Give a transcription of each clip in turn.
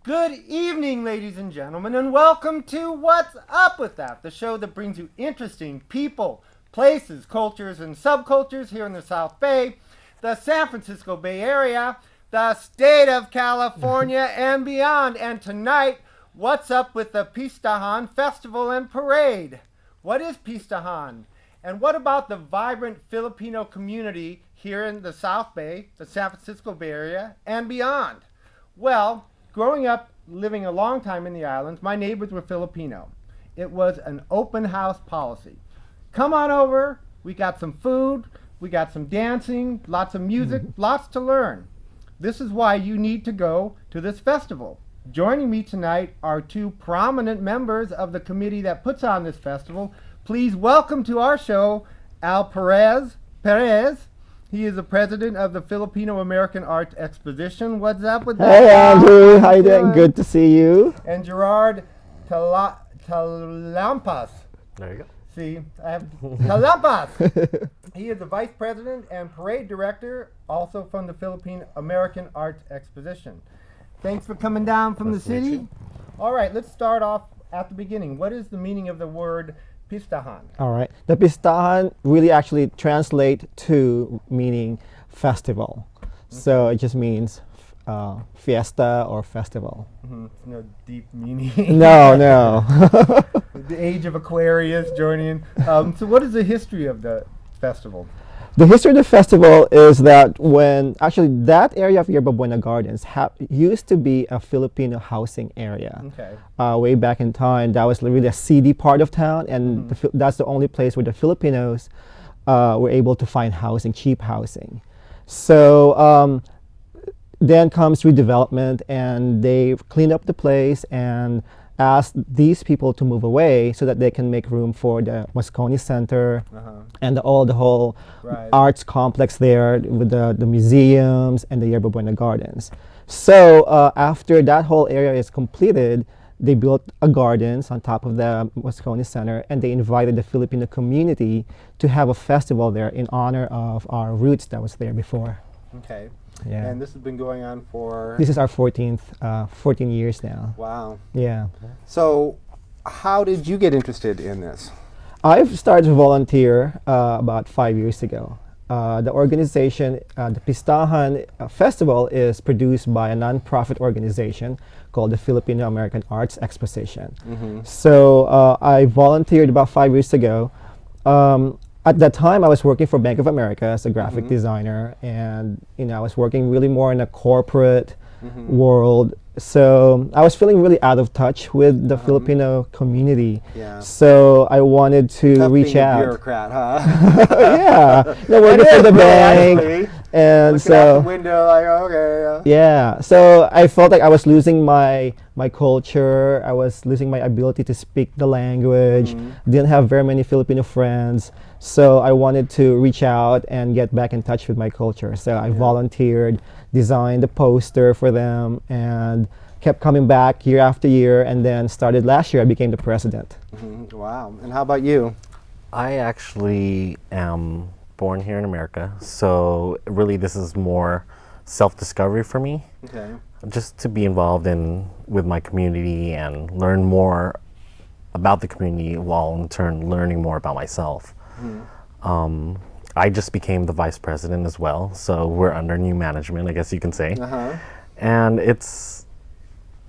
Good evening, ladies and gentlemen, and welcome to What's Up With That, the show that brings you interesting people, places, cultures, and subcultures here in the South Bay, the San Francisco Bay Area, the state of California, and beyond. And tonight, what's up with the Pistahan Festival and Parade? What is Pistahan? And what about the vibrant Filipino community here in the South Bay, the San Francisco Bay Area, and beyond? Well, growing up, living a long time in the islands, my neighbors were Filipino. It was an open house policy. Come on over, we got some food, we got some dancing, lots of music, lots to learn. This is why you need to go to this festival. Joining me tonight are two prominent members of the committee that puts on this festival. Please welcome to our show, Al Perez. He is the president of the Filipino American Arts Exposition. What's up with that? Hey Andrew, how you doing? Good to see you. And Gerard Talampas. There you go. See, I have Talampas. He is the vice president and parade director, also from the Filipino American Arts Exposition. Thanks for coming down from the city. All right, let's start off at the beginning. What is the meaning of the word Pistahan? All right, the Pistahan really actually translate to meaning festival. So it just means fiesta or festival. No deep meaning. No. The age of Aquarius joining. So what is the history of the festival? The history of the festival is that when actually that area of Yerba Buena Gardens used to be a Filipino housing area. Okay. Way back in time, that was really a seedy part of town, and that's the only place where the Filipinos were able to find housing, cheap housing. So then comes redevelopment, and they cleaned up the place and asked these people to move away so that they can make room for the Moscone Center and the whole arts complex there with the museums and the Yerba Buena Gardens. So after that whole area is completed, they built a gardens on top of the Moscone Center, and they invited the Filipino community to have a festival there in honor of our roots that was there before. Okay. Yeah. And this has been going on for... This is our 14 years now. Wow. Yeah. So how did you get interested in this? I've started to volunteer about 5 years ago. The organization, the Pistahan Festival, is produced by a non-profit organization called the Filipino American Arts Exposition. So I volunteered about 5 years ago. At that time, I was working for Bank of America as a graphic designer, and I was working really more in a corporate world. So I was feeling really out of touch with the Filipino community. Yeah. So I wanted to reach out. Bureaucrat, huh? Yeah, working for the bank, and looking out the window, like, okay. Yeah, so I felt like I was losing my culture. I was losing my ability to speak the language. Didn't have very many Filipino friends. So I wanted to reach out and get back in touch with my culture. So I volunteered, designed a poster for them, and kept coming back year after year. And then started last year, I became the president. Wow. And how about you? I actually am born here in America, so really this is more self-discovery for me. Okay. Just to be involved with my community and learn more about the community while in turn learning more about myself. I just became the vice president as well, so we're under new management, I guess you can say. And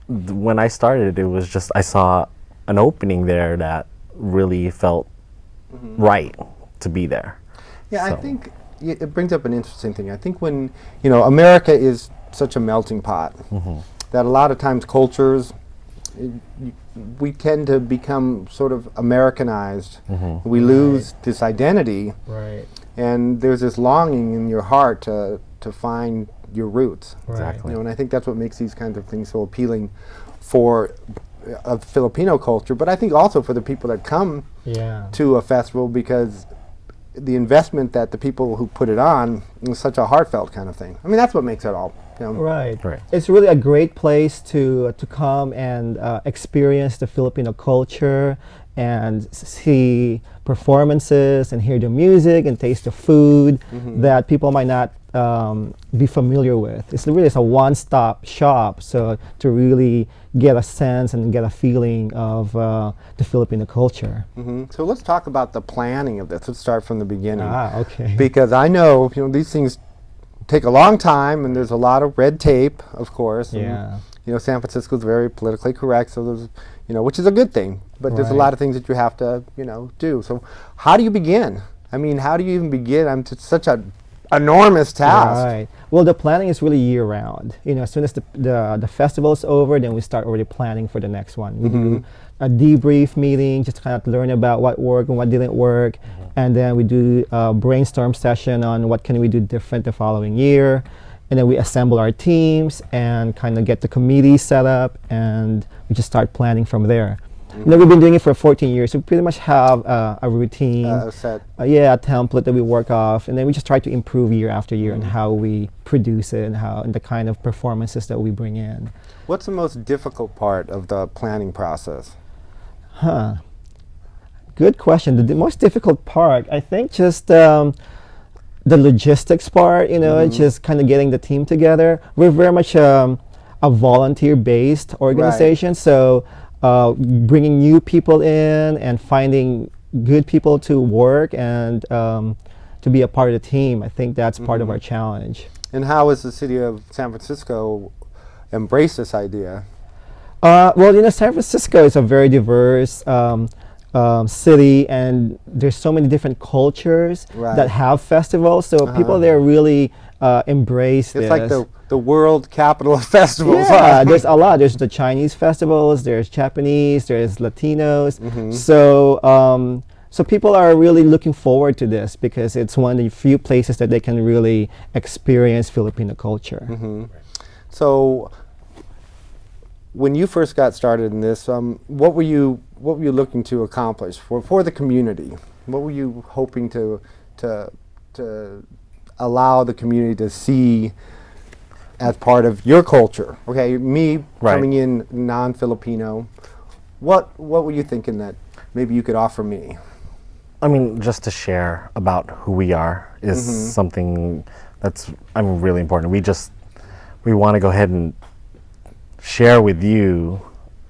when I started, it was just I saw an opening there that really felt right to be there. Yeah, so. I think it brings up an interesting thing. I think when, America is such a melting pot that a lot of times cultures, we tend to become sort of Americanized. We lose this identity. Right. And there's this longing in your heart to find your roots. Exactly. And I think that's what makes these kinds of things so appealing for a Filipino culture, but I think also for the people that come to a festival, because the investment that the people who put it on is such a heartfelt kind of thing. I mean, that's what makes it all You know. Right. Right. It's really a great place to come and experience the Filipino culture and see performances and hear the music and taste the food that people might not be familiar with. It's really a one-stop shop, so to really get a sense and get a feeling of the Filipino culture. So let's talk about the planning of this. Let's start from the beginning. Okay. Because I know, these things take a long time, and there's a lot of red tape, of course. Yeah. And, San Francisco is very politically correct, so there's, which is a good thing. But there's a lot of things that you have to, do. So how do you begin? I mean, how do you even begin? It's such an enormous task. Right. Well, the planning is really year-round. As soon as the festival is over, then we start already planning for the next one. We do a debrief meeting, just kind of learn about what worked and what didn't work, and then we do a brainstorm session on what can we do different the following year, and then we assemble our teams and kind of get the committee set up, and we just start planning from there. We've been doing it for 14 years, so we pretty much have a routine, a template that we work off, and then we just try to improve year after year on how we produce it and the kind of performances that we bring in. What's the most difficult part of the planning process? Good question. The most difficult part, I think, just the logistics part. Just kind of getting the team together. We're very much a volunteer-based organization, so bringing new people in and finding good people to work and to be a part of the team, I think that's part of our challenge. And how has the city of San Francisco embraced this idea? Well, San Francisco is a very diverse city, and there's so many different cultures that have festivals, so people there really embrace this. It's like the world capital of festivals. Yeah, there's a lot. There's the Chinese festivals, there's Japanese, there's Latinos. So people are really looking forward to this because it's one of the few places that they can really experience Filipino culture. So when you first got started in this, what were you looking to accomplish for the community? What were you hoping to allow the community to see as part of your culture? Okay, me coming in non-Filipino, what were you thinking that maybe you could offer me? I mean, just to share about who we are is something that's really important. We want to go ahead and share with you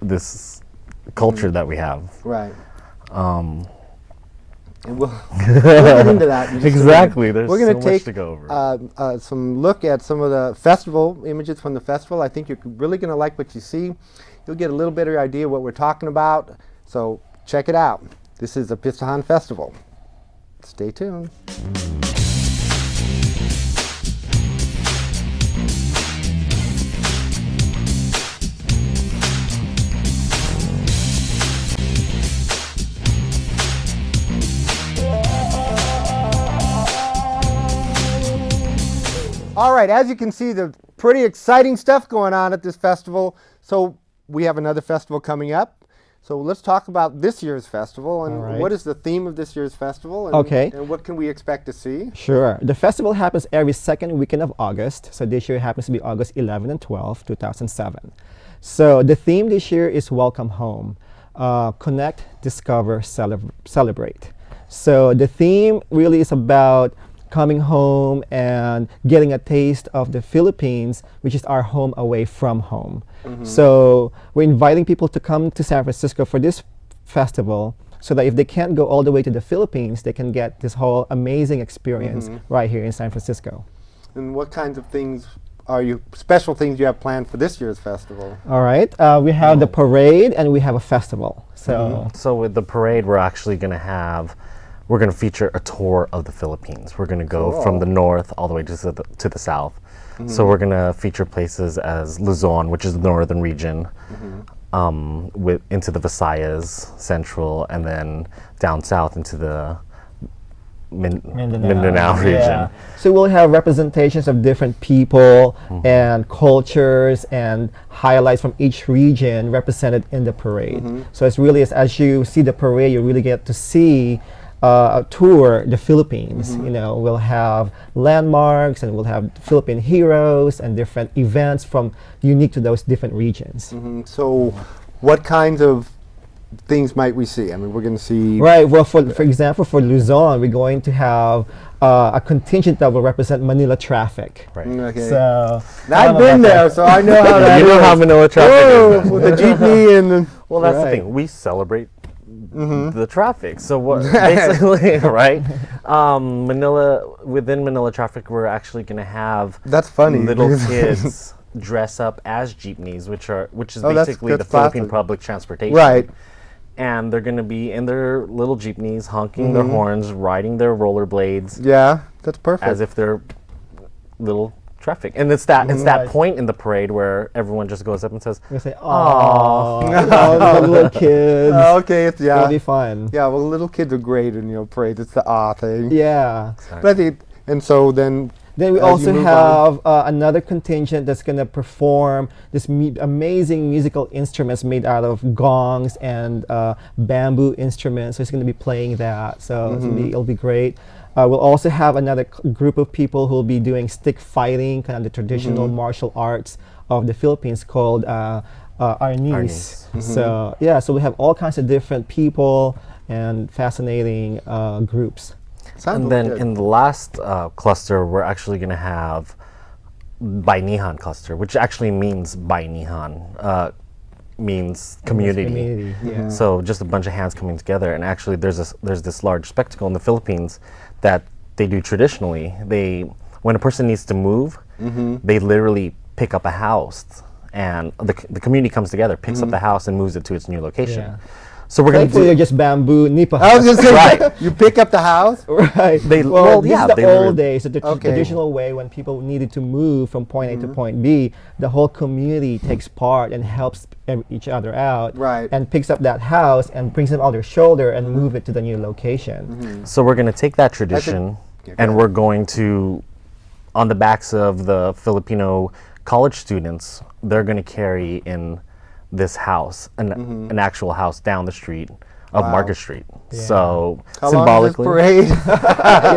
this culture that we have. Right. And we'll get into that. Exactly. There's we're going so to much to go over. Some look at some of the festival images from the festival. I think you're really going to like what you see. You'll get a little bit of idea what we're talking about. So check it out. This is the Pistahan Festival. Stay tuned. All right, as you can see, there's pretty exciting stuff going on at this festival. So we have another festival coming up. So let's talk about this year's festival and what is the theme of this year's festival and what can we expect to see? Sure. The festival happens every second weekend of August. So this year happens to be August 11 and 12, 2007. So the theme this year is Welcome Home. Connect, Discover, Celebrate. So the theme really is about coming home and getting a taste of the Philippines, which is our home away from home. So we're inviting people to come to San Francisco for this festival so that if they can't go all the way to the Philippines, they can get this whole amazing experience right here in San Francisco. And what kinds of things special things you have planned for this year's festival? All right, we have the parade and we have a festival. So with the parade, we're actually going to feature a tour of the Philippines. We're going to go from the north all the way to the south. So we're going to feature places as Luzon, which is the northern region, into the Visayas, central, and then down south into the Mindanao region. Yeah. So we'll have representations of different people and cultures and highlights from each region represented in the parade. So it's really, as you see the parade, you really get to see tour the Philippines. You know, we'll have landmarks and we'll have Philippine heroes and different events from unique to those different regions. So, what kinds of things might we see? I mean, we're going to see. Right. Well, for example, for Luzon, we're going to have a contingent that will represent Manila traffic. Right. Okay. So I've been there, so I know how that You know is. how Manila traffic is. With the jeepney and the. Well, that's the Right. thing. We celebrate the traffic. So what basically, right? Within Manila traffic, we're actually going to have That's funny. little kids dress up as jeepneys, which is Oh, that's- basically the that's Philippine classic. public transportation. Right. And they're going to be in their little jeepneys, honking their horns, riding their rollerblades, Yeah, that's perfect. as if they're little traffic. And it's that Right. point in the parade where everyone just goes up and says, we'll say, "Oh, the little kids." Oh, okay, it's It'll yeah. be fun. Yeah, well, little kids are great in parades. It's the thing. Yeah. But I think, and so then. Then we as you also move have another contingent that's going to perform this amazing musical instruments made out of gongs and bamboo instruments. So it's going to be playing that. So it'll be great. We'll also have another group of people who will be doing stick fighting, kind of the traditional martial arts of the Philippines called Arnis. So yeah, so we have all kinds of different people and fascinating groups. Sounds and then good. in the last cluster, we're actually going to have Bainihan cluster, which actually means Bainihan, means community. Yeah. So just a bunch of hands coming together. And actually, there's this large spectacle in the Philippines that they do traditionally. When a person needs to move, they literally pick up a house, and the community comes together, picks up the house, and moves it to its new location. Yeah. So we're going to Thankfully, do. they're just bamboo nipa. I was just saying, Right. you pick up the house. Right. They- well, well, this yeah, is the they old were- days, the Okay. traditional way when people needed to move from point A to point B. The whole community takes part and helps each other out. Right. And picks up that house and brings them on their shoulder and move it to the new location. So we're going to take that tradition, Yeah, go and ahead. we're going to, on the backs of the Filipino college students, they're going to carry in this house, an actual house down the street of Wow. Market Street. So How long is this symbolically, parade?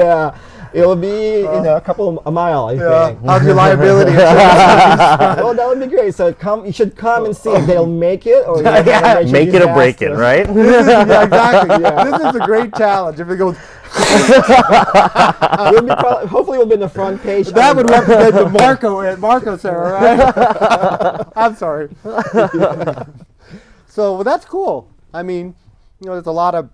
Yeah. It'll be a mile, I think. How's your liability? Well, that would be great. So you should come and see if they'll make it or make it or break it, right? Yeah, exactly. This is a great challenge. If it goes, Hopefully, we'll be in the front page. that would represent the Marco Sarah, right? I'm sorry. So well, that's cool. I mean, there's a lot of,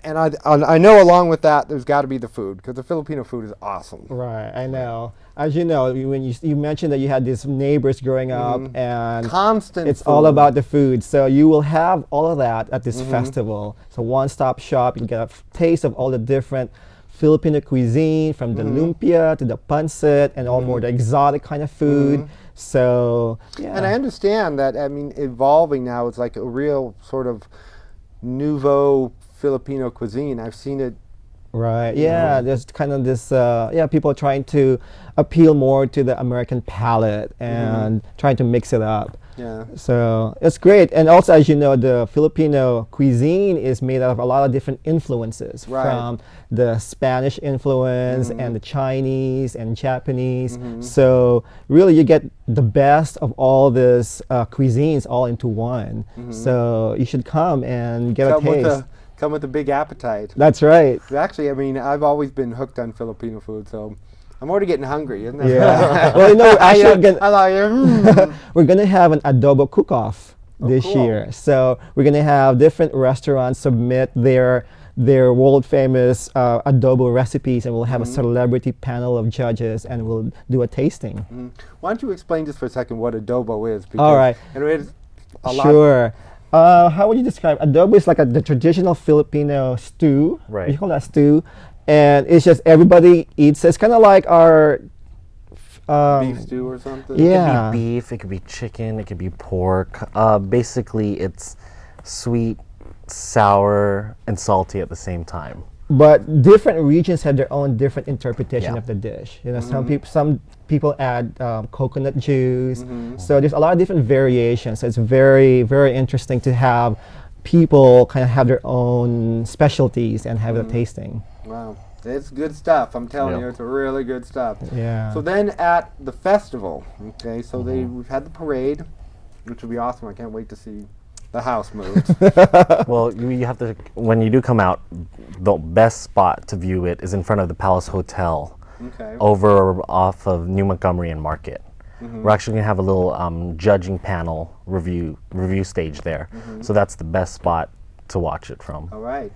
and I know along with that, there's got to be the food, because the Filipino food is awesome. Right, I know. As you know, when you mentioned that you had these neighbors growing up, and Constant it's food. all about the food. So you will have all of that at this festival. So one-stop shop. You'll get a taste of all the different Filipino cuisine, from the lumpia to the pancit and all more the exotic kind of food. So yeah. And I understand that, I mean, evolving now, it's like a real sort of nouveau Filipino cuisine. I've seen it. Right. Yeah. There's kind of this. People are trying to appeal more to the American palate and trying to mix it up. Yeah. So it's great. And also, as you know, the Filipino cuisine is made out of a lot of different influences, Right. from the Spanish influence and the Chinese and Japanese. So really, you get the best of all this cuisines all into one. So you should come and get a taste. Come with a big appetite. That's right. Actually, I mean, I've always been hooked on Filipino food, so I'm already getting hungry, isn't it? Yeah. Well, actually, I like we're gonna have an adobo cook-off this cool. year. So we're gonna have different restaurants submit their world famous adobo recipes, and we'll have a celebrity panel of judges, and we'll do a tasting. Why don't you explain just for a second what adobo is? Because All right. It is a lot. Sure. How would you describe adobo? Is like the traditional Filipino stew. Right. We call that stew, and it's just everybody eats. It's kind of like our Beef stew or something? Yeah. It could be beef, it could be chicken, it could be pork. Basically, it's sweet, sour, and salty at the same time. But different regions have their own different interpretation Yeah. of the dish. Some people add coconut juice. So there's a lot of different variations. So it's very, very interesting to have people kind of have their own specialties and have a tasting. Wow. It's good stuff. I'm telling you, it's really good stuff. Yeah. So then at the festival, okay, so we've had the parade, which will be awesome. I can't wait to see the house moved. Well, you have to, when you do come out, the best spot to view it is in front of the Palace Hotel, over off of New Montgomery and Market. We're actually going to have a little judging panel review stage there. So that's the best spot to watch it from. All right.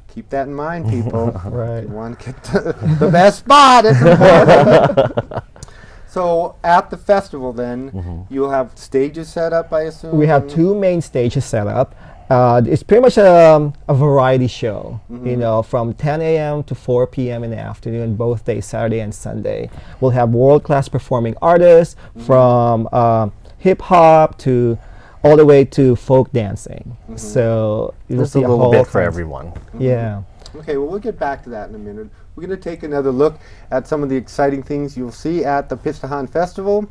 Keep that in mind, people. Right. You want to get the best spot. It's important. So at the festival then, you'll have stages set up, I assume? We have 2 main stages set up. It's pretty much a variety show, you know, from 10 a.m. to 4 p.m. in the afternoon, both days, Saturday and Sunday. We'll have world-class performing artists from hip-hop to all the way to folk dancing. So you'll see a little bit for everyone. Yeah. Okay, well, we'll get back to that in a minute. We're going to take another look at some of the exciting things you'll see at the Pistahan Festival.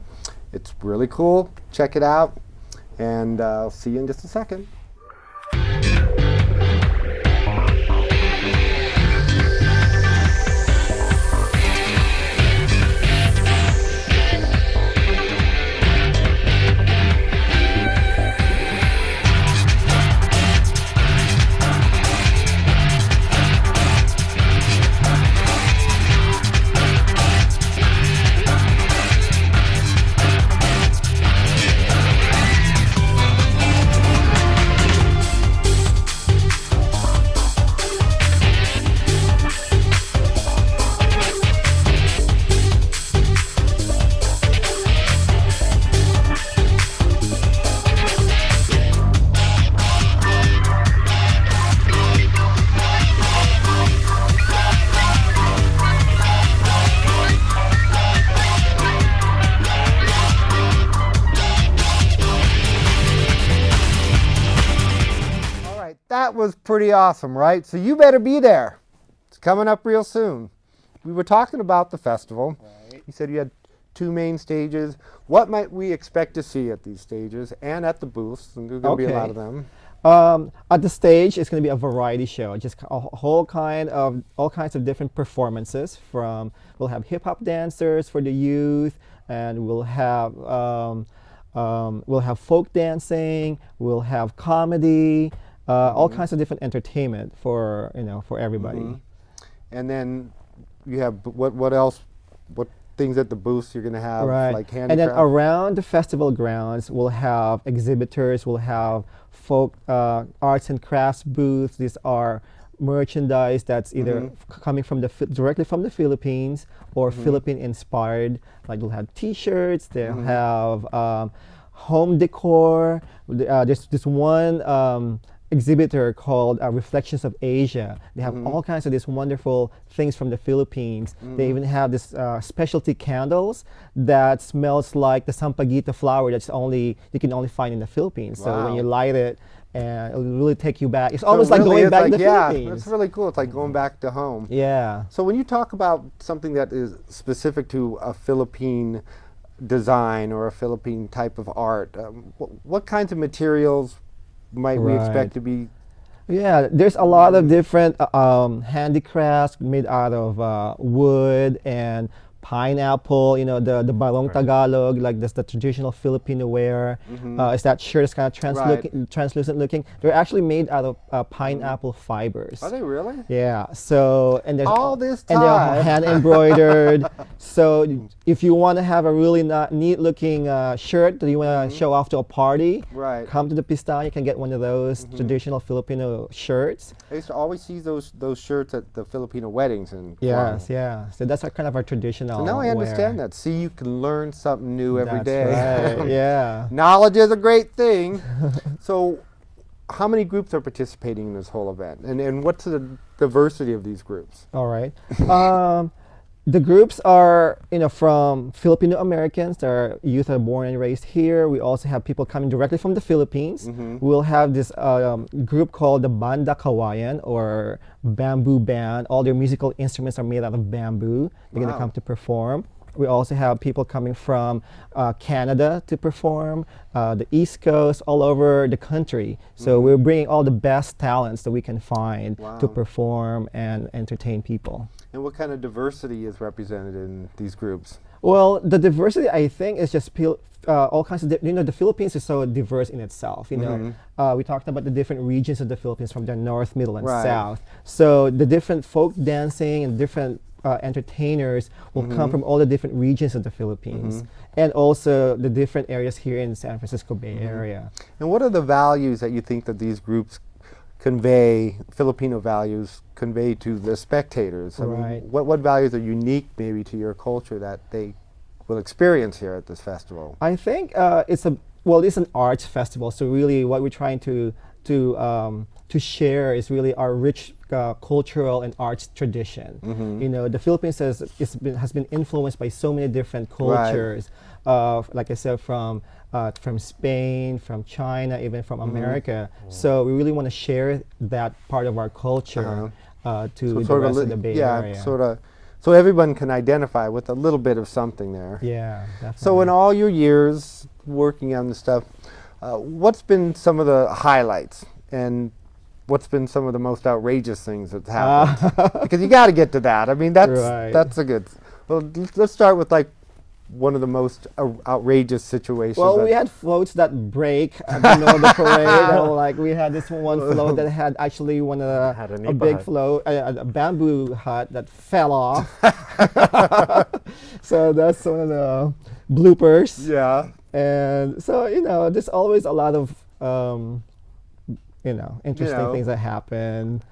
It's really cool. Check it out. And I'll see you in just a second. That was pretty awesome, right? So you better be there. It's coming up real soon. We were talking about the festival. Right. You said you had 2 main stages. What might we expect to see at these stages and at the booths? And there's going to be a lot of them. At the stage, it's going to be a variety show, just all kinds of different performances. We'll have hip hop dancers for the youth, and we'll have folk dancing. We'll have comedy. All kinds of different entertainment for everybody. And then you have what else? What things at the booths you're going to have? Right. Like handicraft? And then around the festival grounds, we'll have exhibitors. We'll have folk arts and crafts booths. These are merchandise that's either coming from directly from the Philippines or Philippine inspired. Like we'll have T-shirts. They'll have home decor. There's this one exhibitor called Reflections of Asia. They have all kinds of these wonderful things from the Philippines. They even have this specialty candles that smells like the sampaguita flower you can only find in the Philippines. Wow. So when you light it, it'll really take you back. It's almost like going back to the Philippines. Yeah, it's really cool. It's like going back to home. Yeah. So when you talk about something that is specific to a Philippine design or a Philippine type of art, what kinds of materials might we expect to be? Yeah, there's a lot of different handicrafts made out of wood and pineapple, the balong Tagalog, like that's the traditional Filipino wear. Is that shirt is kind of translucent looking. They're actually made out of pineapple fibers. Are they really? Yeah. So and there's all this time. and they're hand embroidered. So if you want to have a really neat looking shirt that you want to show off to a party, come to the Pistahan. You can get one of those traditional Filipino shirts. I used to always see those shirts at the Filipino weddings and yes, yeah. So that's kind of our traditional. So now I understand that. See, you can learn something new every day. Right. Yeah. Knowledge is a great thing. So how many groups are participating in this whole event? And what's the diversity of these groups? All right. The groups are, from Filipino Americans. Our youth are born and raised here. We also have people coming directly from the Philippines. We'll have this group called the Banda Kawayan, or Bamboo Band. All their musical instruments are made out of bamboo. They're going to come to perform. We also have people coming from Canada to perform, the East Coast, all over the country. So we're bringing all the best talents that we can find to perform and entertain people. And what kind of diversity is represented in these groups? Well, the diversity, I think, is just all kinds of, the Philippines is so diverse in itself. We talked about the different regions of the Philippines, from the north, middle, and south. So the different folk dancing and different entertainers will come from all the different regions of the Philippines, and also the different areas here in the San Francisco Bay Area. And what are the values that you think that these groups convey, Filipino values, convey to the spectators? I mean, what values are unique maybe to your culture that they will experience here at this festival? I think it's an arts festival, so really what we're trying to share is really our rich cultural and arts tradition. The Philippines has been influenced by so many different cultures, like I said, from Spain, from China, even from America. So we really want to share that part of our culture to the rest of the Bay Area. So everyone can identify with a little bit of something there. Yeah, definitely. So in all your years working on this stuff, what's been some of the highlights, and what's been some of the most outrageous things that's happened? Because you got to get to that. I mean, that's a good. Well, let's start with like one of the most outrageous situations. Well, we had floats that break at the middle of the parade. Like we had this one float that had actually a big float, a bamboo hut that fell off. So that's one of the bloopers. Yeah. And so there's always a lot of interesting things that happen.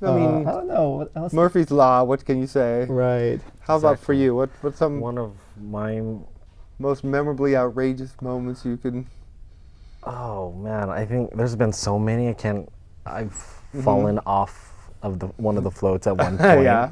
I mean, I don't know what else. Murphy's Law. What can you say? Right. How about for you? What's some one of my most memorably outrageous moments you can? Oh man, I think there's been so many. I've fallen off of one of the floats at one point. Yeah,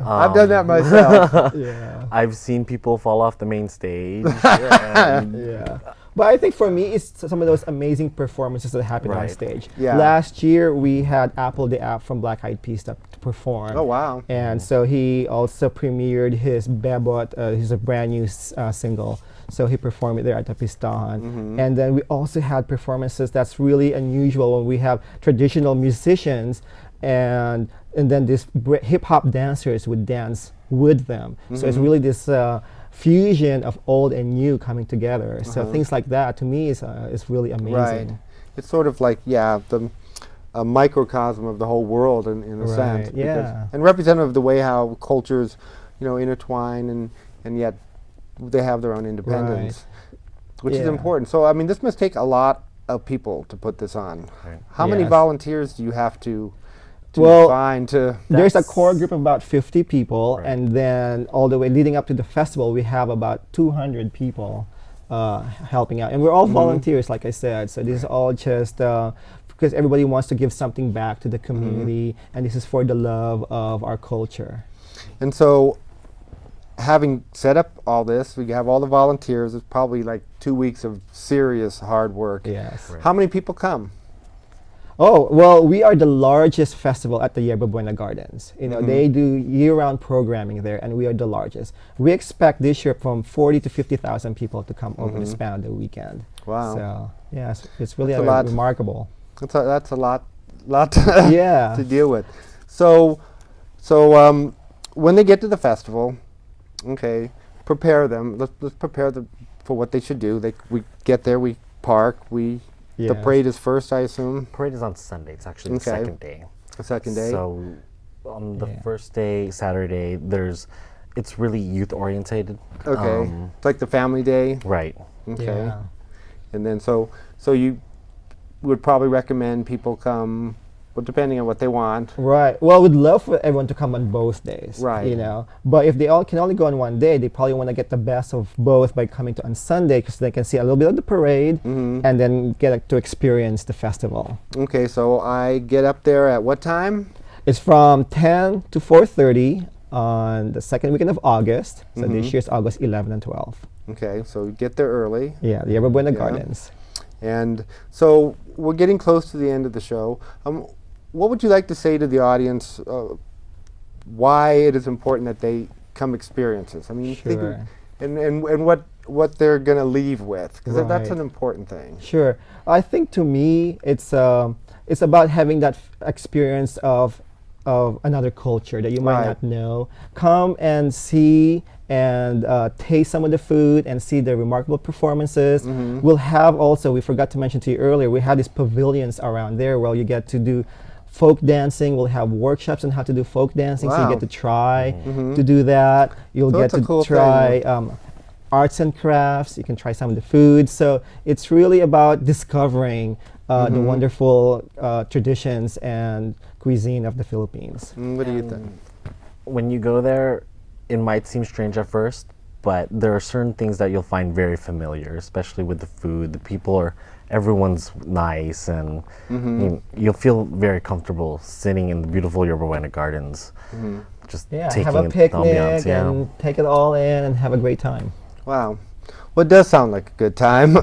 I've done that myself. Yeah. I've seen people fall off the main stage. And But I think for me, it's some of those amazing performances that happen on stage. Yeah. Last year, we had Apple the App from Black Eyed Peas to perform. Oh, wow. And so he also premiered his Bebot, his a brand new single. So he performed it there at the Pistahan. And then we also had performances that's really unusual when we have traditional musicians and then these hip-hop dancers would dance with them. So it's really this fusion of old and new coming together. So things like that to me is really amazing. Right. It's sort of like a microcosm of the whole world in a sense. Yeah. And representative of the way how cultures, intertwine and yet they have their own independence, which is important. So I mean, this must take a lot of people to put this on. Right. How many volunteers do you have to find to? There's a core group of about 50 people, and then all the way leading up to the festival, we have about 200 people helping out, and we're all volunteers, like I said. So this is all just because everybody wants to give something back to the community, and this is for the love of our culture. And so, having set up all this, we have all the volunteers. It's probably like 2 weeks of serious hard work. Yes. Right. How many people come? Oh, well, we are the largest festival at the Yerba Buena Gardens. They do year-round programming there, and we are the largest. We expect this year from 40 to 50,000 people to come over the span of the weekend. Wow. So, yeah, it's really remarkable. That's a lot to, to deal with. So when they get to the festival, prepare them. Let's prepare them for what they should do. We get there, we park, the parade is first, I assume? Parade is on Sunday. It's actually the second day. The second day? So on the first day, Saturday, it's really youth orientated. Okay. It's like the family day? Right. Okay. Yeah. And then so you would probably recommend people come, but depending on what they want. Right. Well, we'd love for everyone to come on both days. Right. But if they all can only go on one day, they probably want to get the best of both by coming on Sunday, because they can see a little bit of the parade and then get to experience the festival. Okay. So I get up there at what time? It's from 10 to 4:30 on the second weekend of August. So this year's August 11 and 12. Okay. So you get there early. Yeah, the Yerba Buena Gardens. And so we're getting close to the end of the show. What would you like to say to the audience why it is important that they come experiences. I mean, Sure. and what they're going to leave with, because that's Right. an important thing. Sure. I think to me, it's about having that experience of another culture that you might Right. not know. Come and see and taste some of the food and see the remarkable performances. We'll have also, we forgot to mention to you earlier, we have these pavilions around there where you get to do folk dancing. We'll have workshops on how to do folk dancing, so you Wow. get to try to do that. You'll So get that's a to cool try arts and crafts. You can try some of the food. So it's really about discovering the wonderful traditions and cuisine of the Philippines. What do you think? When you go there, it might seem strange at first, but there are certain things that you'll find very familiar, especially with the food. The people are, everyone's nice, and you'll feel very comfortable sitting in the beautiful Yerba Buena gardens. Just taking have a in the picnic ambiance, and take it all in and have a great time. Wow. Well, it does sound like a good time.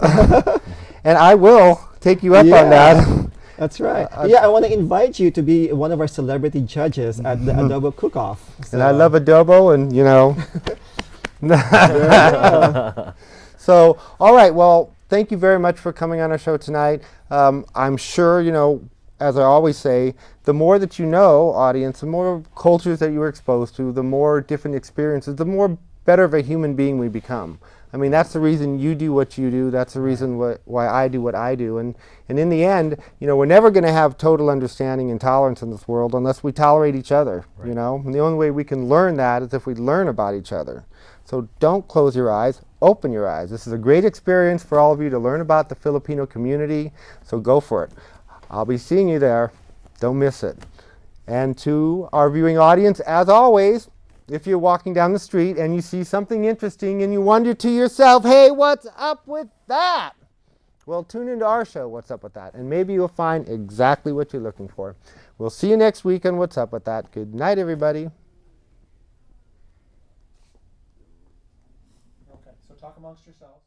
And I will take you up on Yeah. that. That's right. I want to invite you to be one of our celebrity judges at the Adobo Cook-Off. And I love adobo, and you know. So, all right. Well, thank you very much for coming on our show tonight. I'm sure, you know, as I always say, the more that you know, audience, the more cultures that you are exposed to, the more different experiences, the more better of a human being we become. I mean, that's the reason you do what you do. That's the reason why I do what I do. And in the end, you know, we're never going to have total understanding and tolerance in this world unless we tolerate each other, you know. And the only way we can learn that is if we learn about each other. So don't close your eyes. Open your eyes. This is a great experience for all of you to learn about the Filipino community. So go for it. I'll be seeing you there. Don't miss it. And to our viewing audience, as always, if you're walking down the street and you see something interesting and you wonder to yourself, hey, what's up with that? Well, tune into our show, What's Up With That, and maybe you'll find exactly what you're looking for. We'll see you next week on What's Up With That. Good night, everybody. Okay, so talk amongst yourselves.